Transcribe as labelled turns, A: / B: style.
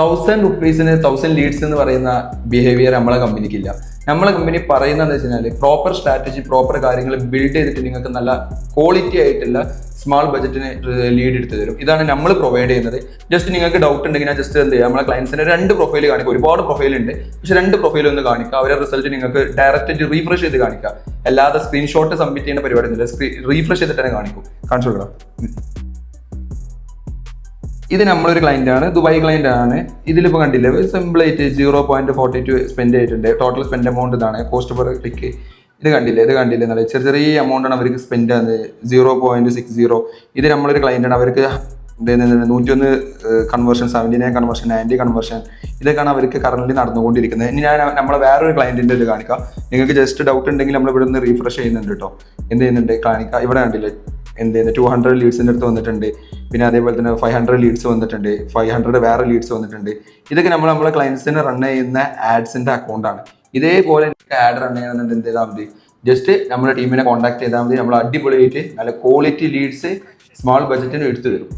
A: ₹1000 1000 Leeds എന്ന് പറയുന്ന behaviour നമ്മളെ കമ്പനിക്കില്ല. നമ്മളെ കമ്പനി പറയുന്നതെന്ന് വെച്ച് കഴിഞ്ഞാൽ പ്രോപ്പർ സ്ട്രാറ്റജി, പ്രോപ്പർ കാര്യങ്ങൾ ബിൽഡ് ചെയ്തിട്ട് നിങ്ങൾക്ക് നല്ല ക്വാളിറ്റി ആയിട്ടുള്ള സ്മാൾ ബജറ്റിന് ലീഡ് എടുത്ത് തരും. ഇതാണ് നമ്മൾ പ്രൊവൈഡ് ചെയ്യുന്നത്. ജസ്റ്റ് നിങ്ങൾക്ക് ഡൗട്ട് ഉണ്ടെങ്കിൽ ഞാൻ ജസ്റ്റ് എന്ത് ചെയ്യുക, നമ്മളെ ക്ലയൻസിന്റെ 2 പ്രൊഫൈൽ കാണിക്കുക. ഒരുപാട് പ്രൊഫൈൽ ഉണ്ട്, പക്ഷെ 2 പ്രൊഫൈൽ ഒന്ന് കാണിക്കുക. അവരുടെ റിസൾട്ട് നിങ്ങൾക്ക് ഡയറക്റ്റ് റീഫ്രഷ് ചെയ്ത് കാണിക്കുക. അല്ലാതെ സ്ക്രീൻഷോട്ട് സബ്മിറ്റ് ചെയ്യുന്ന പരിപാടി ഒന്നുമില്ല. റീഫ്രഷ് ചെയ്തിട്ട് തന്നെ കാണിക്കും. കാണിച്ചു കൊടുക്കണം. ഇത് നമ്മളൊരു ക്ലയന്റ് ആണ്, ദുബായ് ക്ലയന്റ് ആണ്. ഇതിലിപ്പോൾ കണ്ടില്ലേ, സിമ്പിൾ ആയിട്ട് 0.42 സ്പെൻഡ് ചെയ്തിട്ടുണ്ട്. ടോട്ടൽ സ്പെൻഡ് എമൗണ്ട് ഇതാണ്, കോസ്റ്റ് പെർ ക്ലിക്ക്. ഇത് കണ്ടില്ലേ നല്ല ചെറിയ എമൗണ്ട് ആണ് അവർക്ക് സ്പെൻഡ് ആകുന്നത്, 0.60. ഇത് നമ്മളൊരു ക്ലയന്റ് ആണ്. അവർക്ക് 101 കൺവേർഷൻ, 79 കൺവേർഷൻ, 90 കൺവേർഷൻ, ഇതൊക്കെയാണ് അവർക്ക് കറന്റ് നടന്നുകൊണ്ടിരിക്കുന്നത്. ഇനി ഞാൻ നമ്മളെ വേറൊരു ക്ലയന്റിന്റെ ഇത് കാണിക്കാം. നിങ്ങൾക്ക് ജസ്റ്റ് ഡൗട്ട് ഉണ്ടെങ്കിൽ നമ്മൾ ഇവിടെ നിന്ന് റീഫ്രഷ് ചെയ്യുന്നുണ്ട് കേട്ടോ. എന്ത് ചെയ്യുന്നുണ്ട് കാണിക്കാം. ഇവിടെ കണ്ടില്ലേ 200 ലീഡ്സിൻ്റെ അടുത്ത് വന്നിട്ടുണ്ട്. പിന്നെ അതേപോലെ തന്നെ 500 ലീഡ്സ് വന്നിട്ടുണ്ട്, 500 വേറെ ലീഡ്സ് വന്നിട്ടുണ്ട്. ഇതൊക്കെ നമ്മളെ ക്ലയൻസിന് റൺ ചെയ്യുന്ന ആഡ്സിന്റെ അക്കൗണ്ടാണ്. ഇതേപോലെ ആഡ് റൺ ചെയ്യണമെന്നുണ്ട് എന്ത് ചെയ്താൽ മതി, ജസ്റ്റ് നമ്മുടെ ടീമിനെ കോൺടാക്ട് ചെയ്താൽ മതി. നമ്മൾ അടിപൊളിയായിട്ട് നല്ല ക്വാളിറ്റി ലീഡ്സ് സ്മാൾ ബജറ്റിന് എടുത്തു തരും.